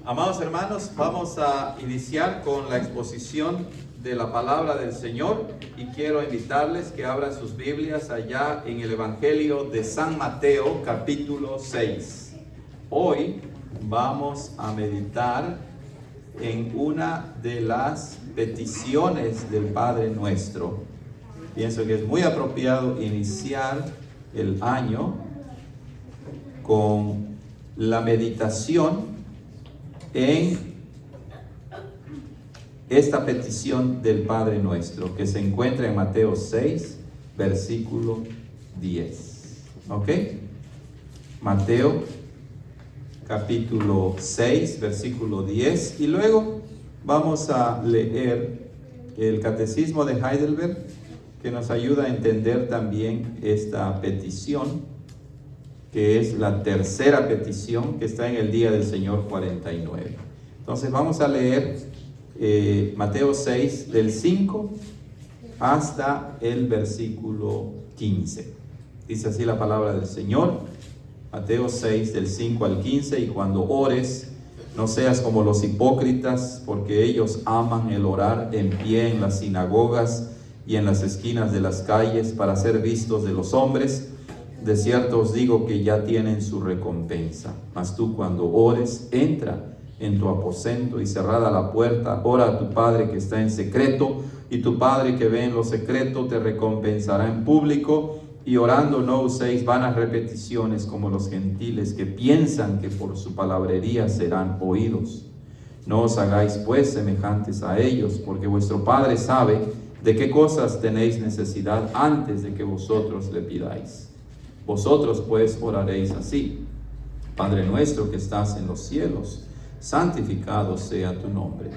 Amados hermanos, vamos a iniciar con la exposición de la palabra del Señor y quiero invitarles que abran sus Biblias allá en el Evangelio de San Mateo, capítulo 6. Hoy vamos a meditar en una de las peticiones del Padre Nuestro. Pienso que es muy apropiado iniciar el año con la meditación en esta petición del Padre Nuestro que se encuentra en Mateo 6, versículo 10. ¿Ok? Mateo capítulo 6, versículo 10. Y luego vamos a leer el Catecismo de Heidelberg, que nos ayuda a entender también esta petición, que es la tercera petición que está en el Día del Señor 49. Entonces vamos a leer Mateo 6 del 5 hasta el versículo 15. Dice así la palabra del Señor, Mateo 6 del 5 al 15: y cuando ores, no seas como los hipócritas, porque ellos aman el orar en pie en las sinagogas y en las esquinas de las calles para ser vistos de los hombres. De cierto os digo que ya tienen su recompensa. Mas tú, cuando ores, entra en tu aposento y cerrada la puerta, ora a tu Padre que está en secreto, y tu Padre que ve en lo secreto te recompensará en público. Y orando no uséis vanas repeticiones como los gentiles, que piensan que por su palabrería serán oídos. No os hagáis pues semejantes a ellos, porque vuestro Padre sabe de qué cosas tenéis necesidad antes de que vosotros le pidáis. Vosotros pues oraréis así: Padre nuestro que estás en los cielos, santificado sea tu nombre.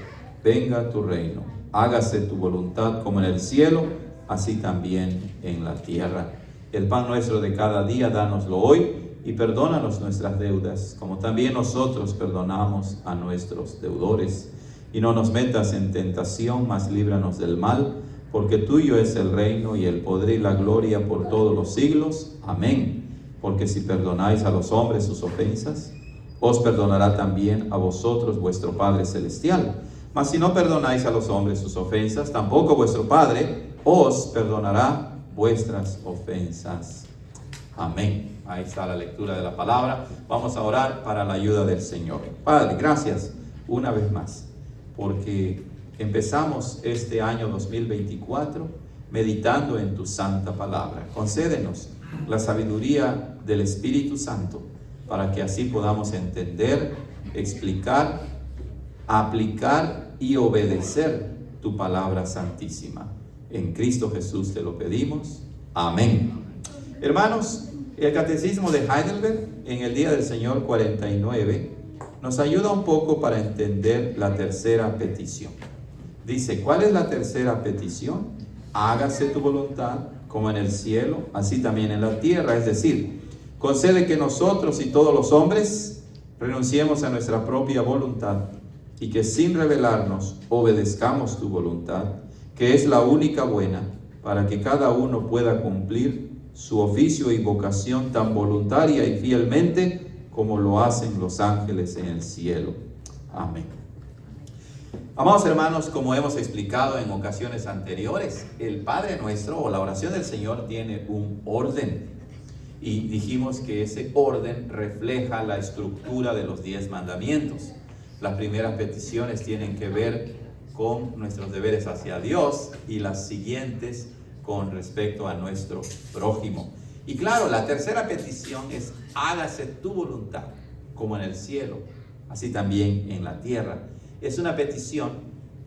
Venga tu reino. Hágase tu voluntad como en el cielo, así también en la tierra. El pan nuestro de cada día, dánoslo hoy, y perdónanos nuestras deudas, como también nosotros perdonamos a nuestros deudores. Y no nos metas en tentación, mas líbranos del mal, porque tuyo es el reino y el poder y la gloria por todos los siglos. Amén. Porque si perdonáis a los hombres sus ofensas, os perdonará también a vosotros vuestro Padre Celestial. Mas si no perdonáis a los hombres sus ofensas, tampoco vuestro Padre os perdonará vuestras ofensas. Amén. Ahí está la lectura de la palabra. Vamos a orar para la ayuda del Señor. Padre, gracias una vez más, porque empezamos este año 2024 meditando en tu santa palabra. Concédenos la sabiduría del Espíritu Santo para que así podamos entender, explicar, aplicar y obedecer tu palabra santísima. En Cristo Jesús te lo pedimos. Amén. Hermanos, el Catecismo de Heidelberg en el Día del Señor 49 nos ayuda un poco para entender la tercera petición. Dice, ¿cuál es la tercera petición? Hágase tu voluntad como en el cielo, así también en la tierra. Es decir, concede que nosotros y todos los hombres renunciemos a nuestra propia voluntad y que sin rebelarnos obedezcamos tu voluntad, que es la única buena, para que cada uno pueda cumplir su oficio y vocación tan voluntaria y fielmente como lo hacen los ángeles en el cielo. Amén. Amados hermanos, como hemos explicado en ocasiones anteriores, el Padre Nuestro o la oración del Señor tiene un orden. Y dijimos que ese orden refleja la estructura de los 10 mandamientos. Las primeras peticiones tienen que ver con nuestros deberes hacia Dios y las siguientes con respecto a nuestro prójimo. Y claro, la tercera petición es: hágase tu voluntad, como en el cielo, así también en la tierra. Es una petición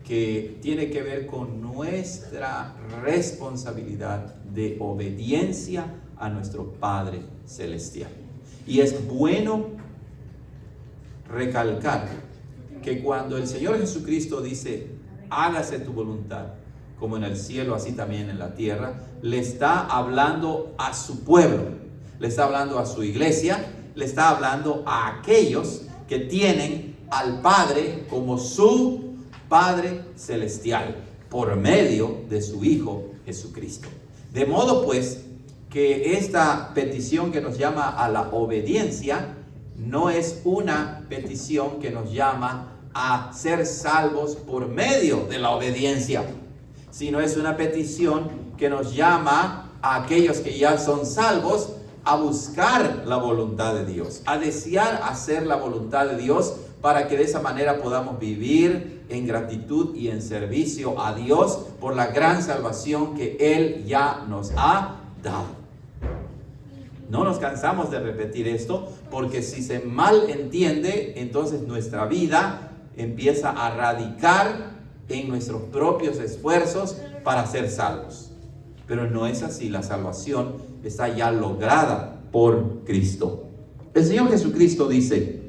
que tiene que ver con nuestra responsabilidad de obediencia a nuestro Padre Celestial. Y es bueno recalcar que cuando el Señor Jesucristo dice: hágase tu voluntad, como en el cielo, así también en la tierra, le está hablando a su pueblo, le está hablando a su iglesia, le está hablando a aquellos que tienen al Padre como su Padre Celestial, por medio de su Hijo Jesucristo. De modo pues que esta petición que nos llama a la obediencia no es una petición que nos llama a ser salvos por medio de la obediencia, sino es una petición que nos llama a aquellos que ya son salvos a buscar la voluntad de Dios, a desear hacer la voluntad de Dios, para que de esa manera podamos vivir en gratitud y en servicio a Dios por la gran salvación que Él ya nos ha dado. No nos cansamos de repetir esto, porque si se mal entiende, entonces nuestra vida empieza a radicar en nuestros propios esfuerzos para ser salvos. Pero no es así, la salvación está ya lograda por Cristo. El Señor Jesucristo dice: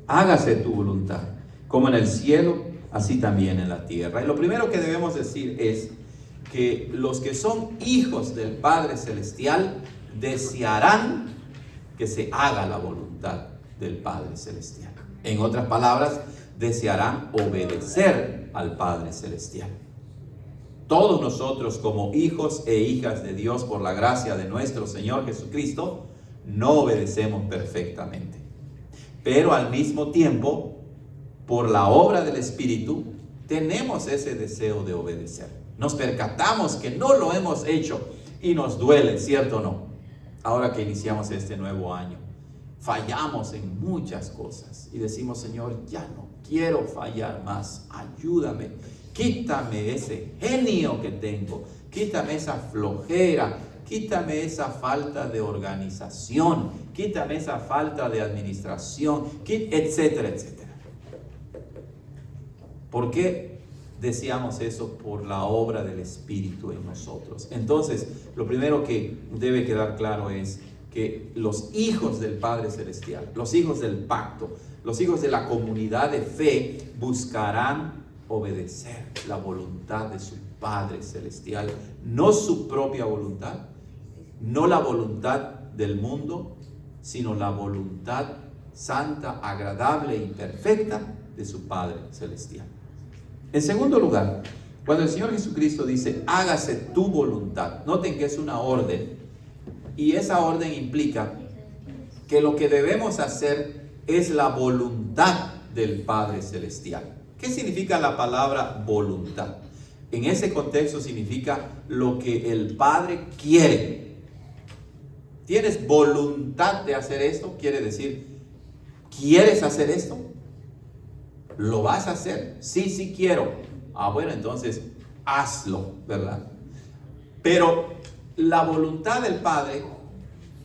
hágase tu voluntad, como en el cielo, así también en la tierra. Y lo primero que debemos decir es que los que son hijos del Padre Celestial desearán que se haga la voluntad del Padre Celestial. En otras palabras, desearán obedecer al Padre Celestial. Todos nosotros, como hijos e hijas de Dios, por la gracia de nuestro Señor Jesucristo, no obedecemos perfectamente. Pero al mismo tiempo, por la obra del Espíritu, tenemos ese deseo de obedecer. Nos percatamos que no lo hemos hecho y nos duele, ¿cierto o no? Ahora que iniciamos este nuevo año, fallamos en muchas cosas y decimos: Señor, ya no quiero fallar más, ayúdame, quítame ese genio que tengo, quítame esa flojera, quítame esa falta de organización, quítame esa falta de administración, etcétera, etcétera. ¿Por qué decíamos eso? Por la obra del Espíritu en nosotros. Entonces, lo primero que debe quedar claro es que los hijos del Padre Celestial, los hijos del pacto, los hijos de la comunidad de fe, buscarán obedecer la voluntad de su Padre Celestial, no su propia voluntad, no la voluntad del mundo, sino la voluntad santa, agradable y perfecta de su Padre Celestial. En segundo lugar, cuando el Señor Jesucristo dice: hágase tu voluntad, noten que es una orden, y esa orden implica que lo que debemos hacer es la voluntad del Padre Celestial. ¿Qué significa la palabra voluntad? En ese contexto significa lo que el Padre quiere. ¿Tienes voluntad de hacer esto? Quiere decir, ¿quieres hacer esto? ¿Lo vas a hacer? Sí, sí quiero. Ah, bueno, entonces hazlo, ¿verdad? Pero la voluntad del Padre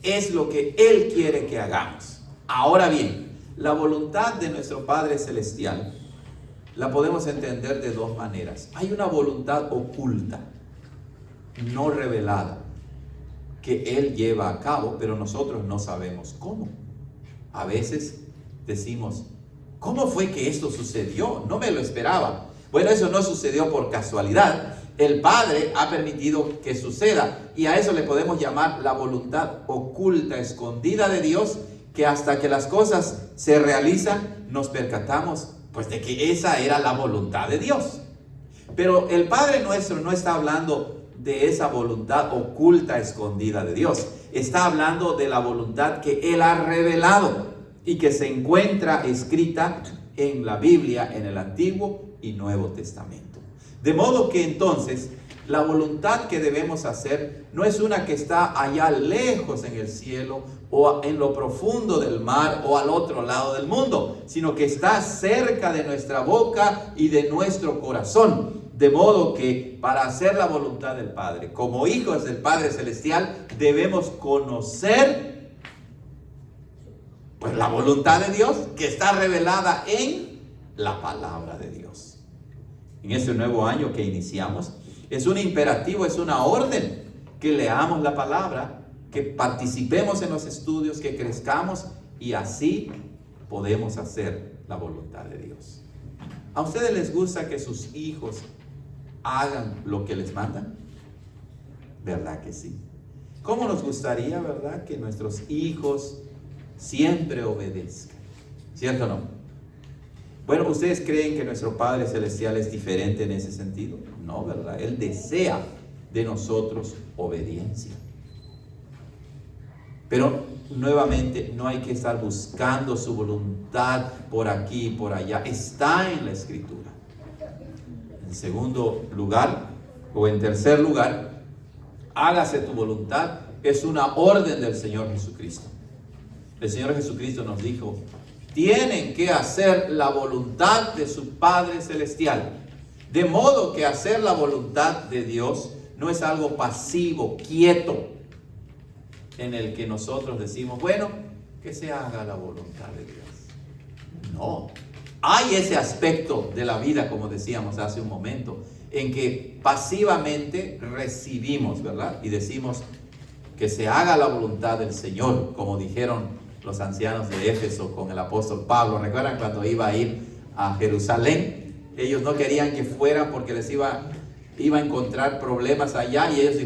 es lo que Él quiere que hagamos. Ahora bien, la voluntad de nuestro Padre Celestial la podemos entender de dos maneras. Hay una voluntad oculta, no revelada, que Él lleva a cabo, pero nosotros no sabemos cómo. A veces decimos: ¿cómo fue que esto sucedió? No me lo esperaba. Bueno, eso no sucedió por casualidad. El Padre ha permitido que suceda, y a eso le podemos llamar la voluntad oculta, escondida de Dios, que hasta que las cosas se realizan nos percatamos pues de que esa era la voluntad de Dios. Pero el Padre nuestro no está hablando de esa voluntad oculta, escondida de Dios. Está hablando de la voluntad que Él ha revelado y que se encuentra escrita en la Biblia, en el Antiguo y Nuevo Testamento. De modo que entonces la voluntad que debemos hacer no es una que está allá lejos en el cielo o en lo profundo del mar o al otro lado del mundo, sino que está cerca de nuestra boca y de nuestro corazón. De modo que para hacer la voluntad del Padre, como hijos del Padre Celestial, debemos conocer pues la voluntad de Dios que está revelada en la palabra de Dios. En este nuevo año que iniciamos, es un imperativo, es una orden que leamos la palabra, que participemos en los estudios, que crezcamos, y así podemos hacer la voluntad de Dios. ¿A ustedes les gusta que sus hijos hagan lo que les mandan? ¿Verdad que sí? ¿Cómo nos gustaría, verdad, que nuestros hijos siempre obedezcan? ¿Cierto o no? Bueno, ¿ustedes creen que nuestro Padre Celestial es diferente en ese sentido? No, ¿verdad? Él desea de nosotros obediencia. Pero nuevamente, no hay que estar buscando su voluntad por aquí y por allá. Está en la Escritura. En segundo lugar, o en tercer lugar, hágase tu voluntad. Es una orden del Señor Jesucristo. El Señor Jesucristo nos dijo, tienen que hacer la voluntad de su Padre Celestial. De modo que hacer la voluntad de Dios no es algo pasivo, quieto, en el que nosotros decimos, bueno, que se haga la voluntad de Dios. No, hay ese aspecto de la vida, como decíamos hace un momento, en que pasivamente recibimos, ¿verdad? Y decimos que se haga la voluntad del Señor, como dijeron los ancianos de Éfeso con el apóstol Pablo. ¿Recuerdan cuando iba a ir a Jerusalén? Ellos no querían que fueran porque les iba a encontrar problemas allá, y ellos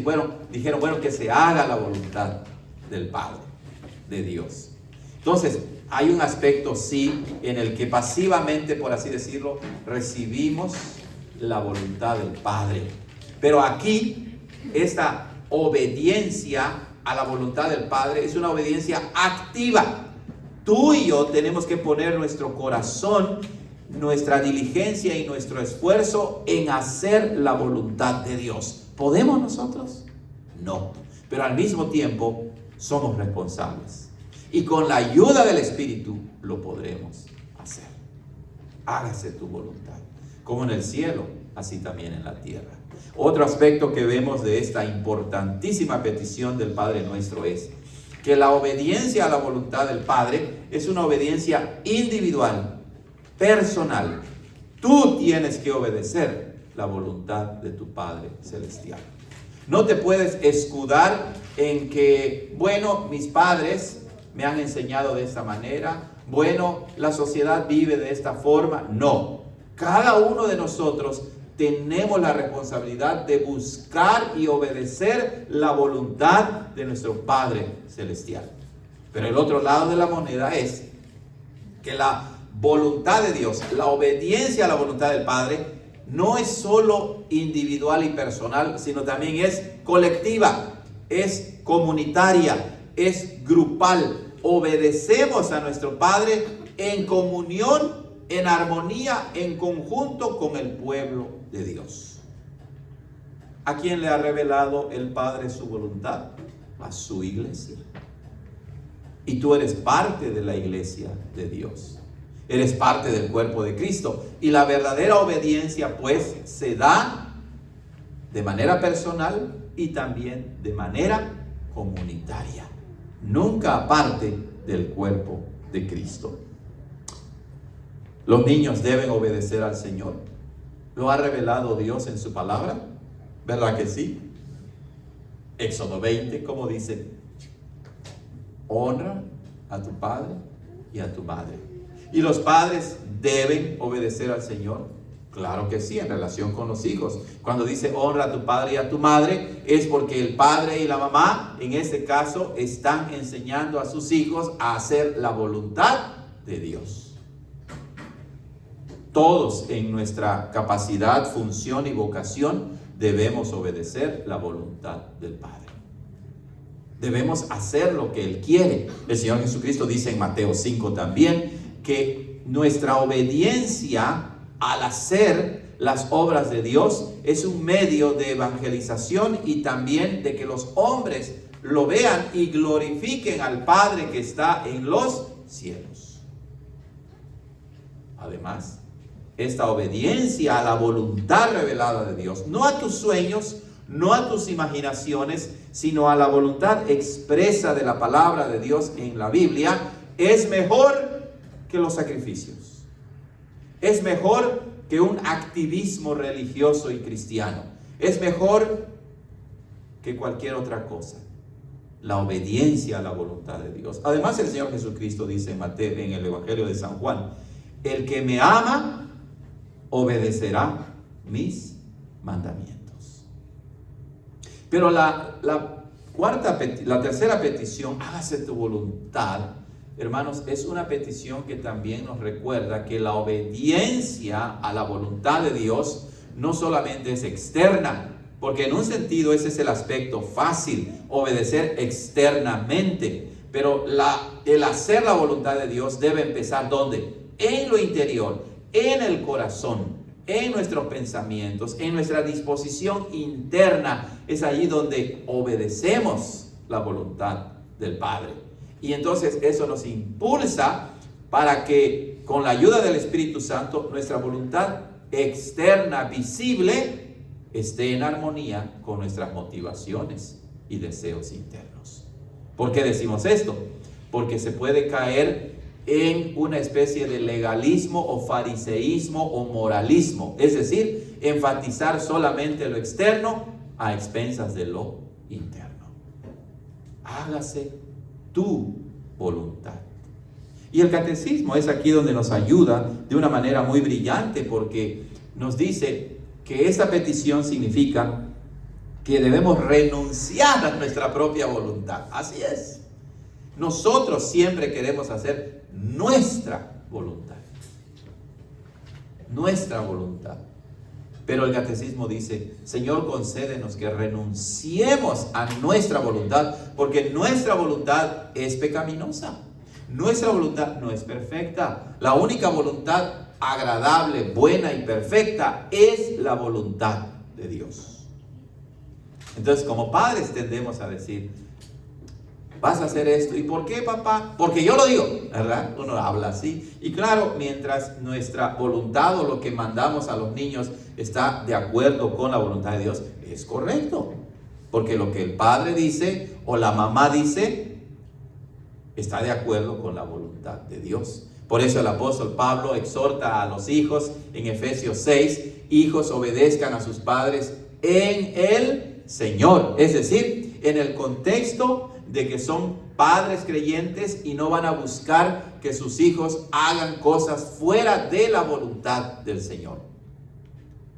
dijeron, bueno, que se haga la voluntad del Padre, de Dios. Entonces, hay un aspecto, sí, en el que pasivamente, por así decirlo, recibimos la voluntad del Padre. Pero aquí, esta obediencia a la voluntad del Padre es una obediencia activa. Tú y yo tenemos que poner nuestro corazón, nuestra diligencia y nuestro esfuerzo en hacer la voluntad de Dios. ¿Podemos nosotros? No. Pero al mismo tiempo somos responsables. Y con la ayuda del Espíritu lo podremos hacer. Hágase tu voluntad, como en el cielo, así también en la tierra. Otro aspecto que vemos de esta importantísima petición del Padre nuestro es que la obediencia a la voluntad del Padre es una obediencia individual, personal. Tú tienes que obedecer la voluntad de tu Padre Celestial. No te puedes escudar en que, bueno, mis padres me han enseñado de esta manera, bueno, la sociedad vive de esta forma. No, cada uno de nosotros tenemos la responsabilidad de buscar y obedecer la voluntad de nuestro Padre Celestial. Pero el otro lado de la moneda es que la voluntad de Dios, la obediencia a la voluntad del Padre, no es solo individual y personal, sino también es colectiva, es comunitaria, es grupal. Obedecemos a nuestro Padre en comunión, en armonía, en conjunto con el pueblo de Dios. ¿A quién le ha revelado el Padre su voluntad? A su iglesia. Y tú eres parte de la iglesia de Dios. Eres parte del cuerpo de Cristo. Y la verdadera obediencia, pues, se da de manera personal y también de manera comunitaria. Nunca aparte del cuerpo de Cristo. Los niños deben obedecer al Señor. ¿Lo ha revelado Dios en su palabra? ¿Verdad que sí? Éxodo 20, como dice, honra a tu padre y a tu madre. ¿Y los padres deben obedecer al Señor? Claro que sí, en relación con los hijos. Cuando dice honra a tu padre y a tu madre, es porque el padre y la mamá, en este caso, están enseñando a sus hijos a hacer la voluntad de Dios. Todos en nuestra capacidad, función y vocación debemos obedecer la voluntad del Padre. Debemos hacer lo que Él quiere. El Señor Jesucristo dice en Mateo 5 también que nuestra obediencia al hacer las obras de Dios es un medio de evangelización y también de que los hombres lo vean y glorifiquen al Padre que está en los cielos. Además, esta obediencia a la voluntad revelada de Dios, no a tus sueños, no a tus imaginaciones, sino a la voluntad expresa de la palabra de Dios en la Biblia, es mejor que los sacrificios. Es mejor que un activismo religioso y cristiano. Es mejor que cualquier otra cosa. La obediencia a la voluntad de Dios. Además, el Señor Jesucristo dice en Mateo, en el Evangelio de San Juan, el que me ama obedecerá mis mandamientos. Pero la tercera petición, hágase tu voluntad, hermanos, es una petición que también nos recuerda que la obediencia a la voluntad de Dios no solamente es externa, porque en un sentido ese es el aspecto fácil, obedecer externamente. Pero el hacer la voluntad de Dios debe empezar ¿dónde? En lo interior, en el corazón, en nuestros pensamientos, en nuestra disposición interna. Es allí donde obedecemos la voluntad del Padre. Y entonces eso nos impulsa para que con la ayuda del Espíritu Santo nuestra voluntad externa, visible, esté en armonía con nuestras motivaciones y deseos internos. ¿Por qué decimos esto? Porque se puede caer en una especie de legalismo o fariseísmo o moralismo, es decir, enfatizar solamente lo externo a expensas de lo interno. Hágase tu voluntad. Y el catecismo es aquí donde nos ayuda de una manera muy brillante, porque nos dice que esta petición significa que debemos renunciar a nuestra propia voluntad. Así es. Nosotros siempre queremos hacer nuestra voluntad. Nuestra voluntad. Pero el catecismo dice, Señor, concédenos que renunciemos a nuestra voluntad, porque nuestra voluntad es pecaminosa. Nuestra voluntad no es perfecta. La única voluntad agradable, buena y perfecta es la voluntad de Dios. Entonces, como padres tendemos a decir, vas a hacer esto. ¿Y por qué, papá? Porque yo lo digo, ¿verdad? Uno habla así. Y claro, mientras nuestra voluntad o lo que mandamos a los niños está de acuerdo con la voluntad de Dios, es correcto. Porque lo que el padre dice o la mamá dice está de acuerdo con la voluntad de Dios. Por eso el apóstol Pablo exhorta a los hijos en Efesios 6, hijos, obedezcan a sus padres en el Señor. Es decir, en el contexto de que son padres creyentes y no van a buscar que sus hijos hagan cosas fuera de la voluntad del Señor.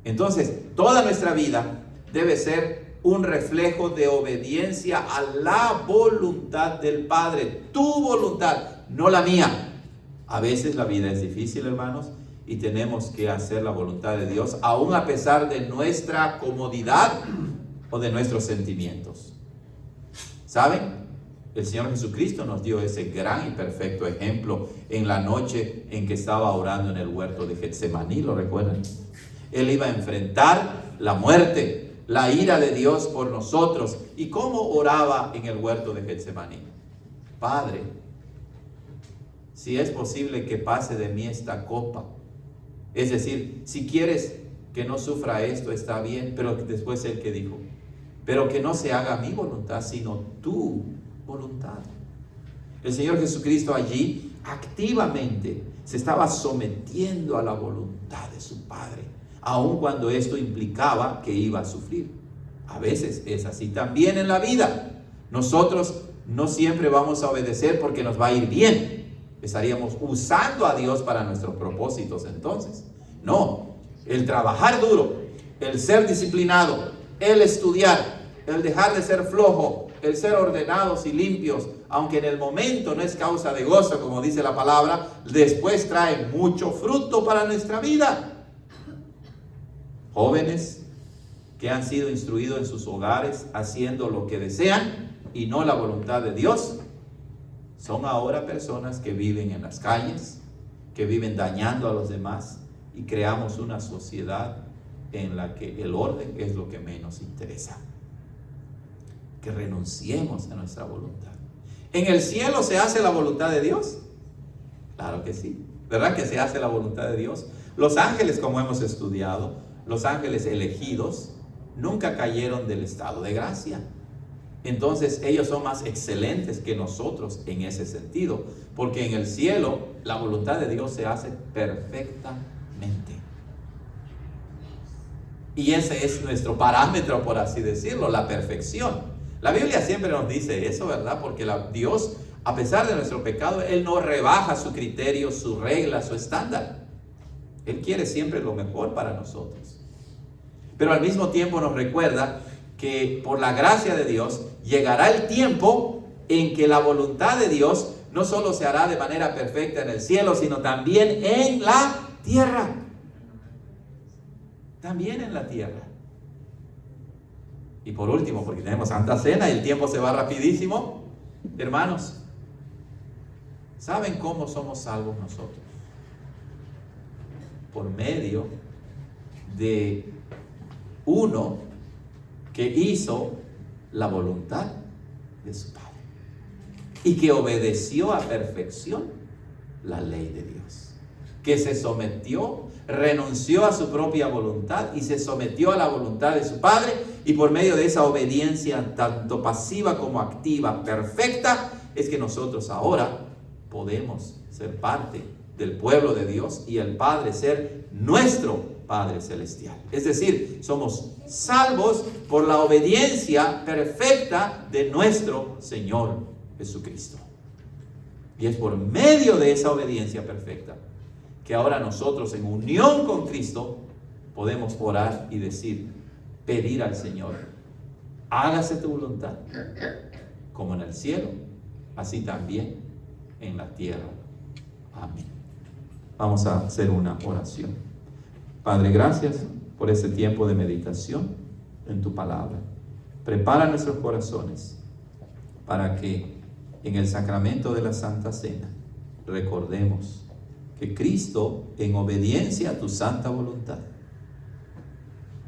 Entonces, toda nuestra vida debe ser un reflejo de obediencia a la voluntad del Padre. Tu voluntad, no la mía. A veces la vida es difícil, hermanos, y tenemos que hacer la voluntad de Dios, aún a pesar de nuestra comodidad o de nuestros sentimientos. ¿Saben? El Señor Jesucristo nos dio ese gran y perfecto ejemplo en la noche en que estaba orando en el huerto de Getsemaní, ¿lo recuerdan? Él iba a enfrentar la muerte, la ira de Dios por nosotros. ¿Y cómo oraba en el huerto de Getsemaní? Padre, si es posible que pase de mí esta copa. Es decir, si quieres que no sufra esto, está bien. Pero después él que dijo, pero que no se haga mi voluntad, sino tu voluntad. El Señor Jesucristo allí activamente se estaba sometiendo a la voluntad de su Padre, aun cuando esto implicaba que iba a sufrir. A veces es así también en la vida. Nosotros no siempre vamos a obedecer porque nos va a ir bien. Estaríamos usando a Dios para nuestros propósitos entonces. No, el trabajar duro, el ser disciplinado, el estudiar, el dejar de ser flojo, el ser ordenados y limpios, aunque en el momento no es causa de gozo, como dice la palabra, después trae mucho fruto para nuestra vida. Jóvenes que han sido instruidos en sus hogares haciendo lo que desean y no la voluntad de Dios, son ahora personas que viven en las calles, que viven dañando a los demás, y creamos una sociedad en la que el orden es lo que menos interesa. Que renunciemos a nuestra voluntad. ¿En el cielo se hace la voluntad de Dios? Claro que sí. ¿Verdad que se hace la voluntad de Dios? Los ángeles, como hemos estudiado, los ángeles elegidos, nunca cayeron del estado de gracia. Entonces ellos son más excelentes que nosotros en ese sentido, porque en el cielo la voluntad de Dios se hace perfectamente. Y ese es nuestro parámetro, por así decirlo, la perfección. La Biblia siempre nos dice eso, ¿verdad? Porque Dios, a pesar de nuestro pecado, Él no rebaja su criterio, su regla, su estándar. Él quiere siempre lo mejor para nosotros. Pero al mismo tiempo nos recuerda que por la gracia de Dios llegará el tiempo en que la voluntad de Dios no solo se hará de manera perfecta en el cielo, sino también en la tierra. También en la tierra. Y por último, porque tenemos Santa Cena y el tiempo se va rapidísimo, hermanos, ¿Saben cómo somos salvos nosotros? Por medio de uno que hizo la voluntad de su Padre y que obedeció a perfección la ley de Dios, que se sometió, renunció a su propia voluntad y se sometió a la voluntad de su Padre, y por medio de esa obediencia tanto pasiva como activa, perfecta, es que nosotros ahora podemos ser parte del pueblo de Dios y el Padre ser nuestro Padre Celestial. Es decir, somos salvos por la obediencia perfecta de nuestro Señor Jesucristo. Y es por medio de esa obediencia perfecta que ahora nosotros, en unión con Cristo, podemos orar y decir, pedir al Señor, hágase tu voluntad, como en el cielo, así también en la tierra. Amén. Vamos a hacer una oración. Padre, gracias por este tiempo de meditación en tu palabra. Prepara nuestros corazones para que en el sacramento de la Santa Cena recordemos que Cristo, en obediencia a tu santa voluntad,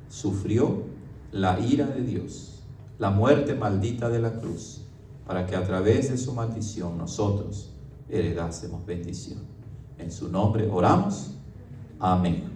sufrió la ira de Dios, la muerte maldita de la cruz, para que a través de su maldición nosotros heredásemos bendición. En su nombre oramos. Amén.